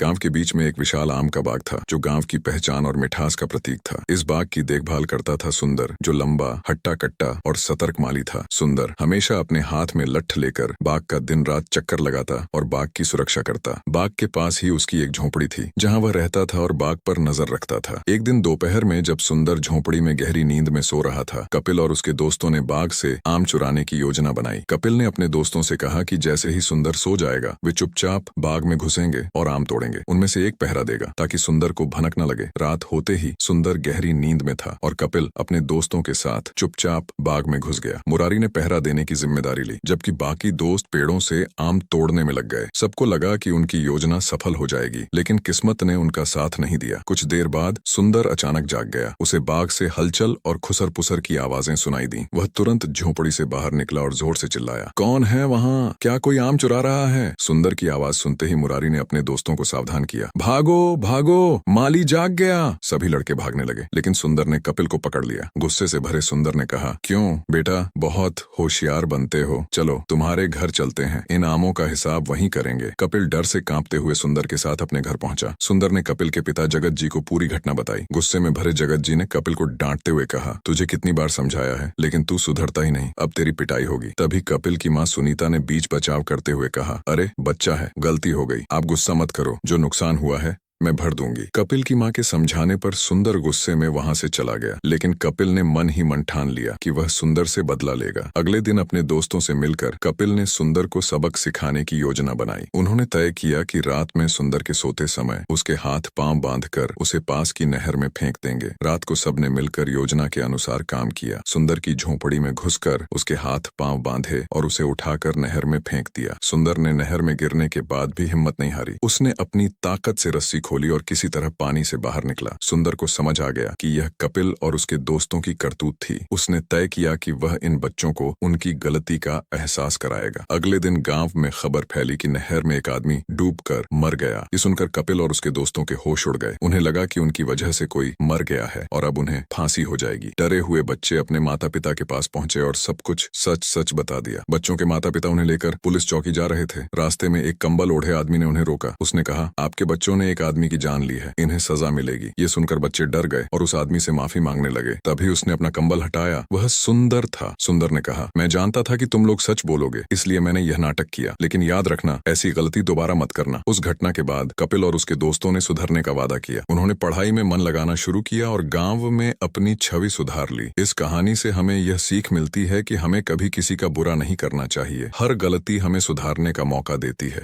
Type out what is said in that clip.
गांव के बीच में एक विशाल आम का बाग था जो गांव की पहचान और मिठास का प्रतीक था। इस बाग की देखभाल करता था सुंदर, जो लंबा, हट्टा कट्टा और सतर्क माली था। सुंदर हमेशा अपने हाथ में लठ लेकर बाग का दिन रात चक्कर लगाता और बाग की सुरक्षा करता। बाग के पास ही उसकी एक झोपड़ी थी जहाँ वह रहता था और बाग पर नजर रखता था। एक दिन दोपहर में जब सुंदर झोपड़ी में गहरी नींद में सो रहा था, कपिल और उसके दोस्तों ने बाग से आम चुराने की योजना बनाई। कपिल ने अपने दोस्तों से कहा कि जैसे ही सुंदर सो जाएगा वे चुपचाप बाग में घुसेंगे और आम तोड़ेंगे। उनमें से एक पहरा देगा ताकि सुंदर को भनक न लगे। रात होते ही सुंदर गहरी नींद में था और कपिल अपने दोस्तों के साथ चुपचाप बाग में घुस गया। मुरारी ने पहरा देने की जिम्मेदारी ली, जबकि बाकी दोस्त पेड़ों से आम तोड़ने में लग गए। सबको लगा कि उनकी योजना सफल हो जाएगी, लेकिन किस्मत ने उनका साथ नहीं दिया। कुछ देर बाद सुंदर अचानक जाग गया। उसे बाग से हलचल और खुसर पुसर की आवाजें सुनाई दी। वह तुरंत झोपड़ी से बाहर निकला और जोर से चिल्लाया, कौन है वहाँ? क्या कोई आम चुरा रहा है? सुंदर की आवाज सुनते ही मुरारी ने अपने दोस्तों को सावधान किया। भागो भागो, माली जाग गया। सभी लड़के भागने लगे, लेकिन सुंदर ने कपिल को पकड़ लिया। गुस्से से भरे सुंदर ने कहा, क्यों बेटा, बहुत होशियार बनते हो। चलो तुम्हारे घर चलते हैं, इन आमों का हिसाब वहीं करेंगे। कपिल डर से कांपते हुए सुंदर के साथ अपने घर पहुंचा। सुंदर ने कपिल के पिता जगत जी को पूरी घटना बताई। गुस्से में भरे जगत जी ने कपिल को डांटते हुए कहा, तुझे कितनी बार समझाया है, लेकिन तू सुधरता ही नहीं, अब तेरी पिटाई होगी। तभी कपिल की माँ सुनीता ने बीच बचाव करते हुए कहा, अरे बच्चा है, गलती हो गई, आप गुस्सा मत करो, जो नुकसान हुआ है मैं भर दूंगी। कपिल की माँ के समझाने पर सुंदर गुस्से में वहां से चला गया, लेकिन कपिल ने मन ही मन ठान लिया कि वह सुंदर से बदला लेगा। अगले दिन अपने दोस्तों से मिलकर कपिल ने सुंदर को सबक सिखाने की योजना बनाई। उन्होंने तय किया कि रात में सुंदर के सोते समय उसके हाथ पांव बांधकर उसे पास की नहर में फेंक देंगे। रात को सबने मिलकर योजना के अनुसार काम किया। सुंदर की झोंपड़ी में घुसकर उसके हाथ पांव बांधे और उसे उठाकर नहर में फेंक दिया। सुंदर ने नहर में गिरने के बाद भी हिम्मत नहीं हारी। उसने अपनी ताकत से रस्सी खोली और किसी तरह पानी से बाहर निकला। सुंदर को समझ आ गया कि यह कपिल और उसके दोस्तों की करतूत थी। उसने तय किया कि वह इन बच्चों को उनकी गलती का एहसास कराएगा। अगले दिन गांव में खबर फैली कि नहर में एक आदमी डूबकर मर गया। ये सुनकर कपिल और उसके दोस्तों के होश उड़ गए। उन्हें लगा कि उनकी वजह से कोई मर गया है और अब उन्हें फांसी हो जाएगी। डरे हुए बच्चे अपने माता पिता के पास पहुंचे और सब कुछ सच सच बता दिया। बच्चों के माता पिता उन्हें लेकर पुलिस चौकी जा रहे थे। रास्ते में एक कंबल ओढ़े आदमी ने उन्हें रोका। उसने कहा, आपके बच्चों ने एक आदमी की जान ली है, इन्हें सजा मिलेगी। ये सुनकर बच्चे डर गए और उस आदमी से माफी मांगने लगे। तभी उसने अपना कंबल हटाया। वह सुंदर था। सुंदर ने कहा, मैं जानता था कि तुम लोग सच बोलोगे, इसलिए मैंने यह नाटक किया, लेकिन याद रखना ऐसी गलती दोबारा मत करना। उस घटना के बाद कपिल और उसके दोस्तों ने सुधरने का वादा किया। उन्होंने पढ़ाई में मन लगाना शुरू किया और गांव में अपनी छवि सुधार ली। इस कहानी से हमें यह सीख मिलती है कि हमें कभी किसी का बुरा नहीं करना चाहिए। हर गलती हमें सुधारने का मौका देती है।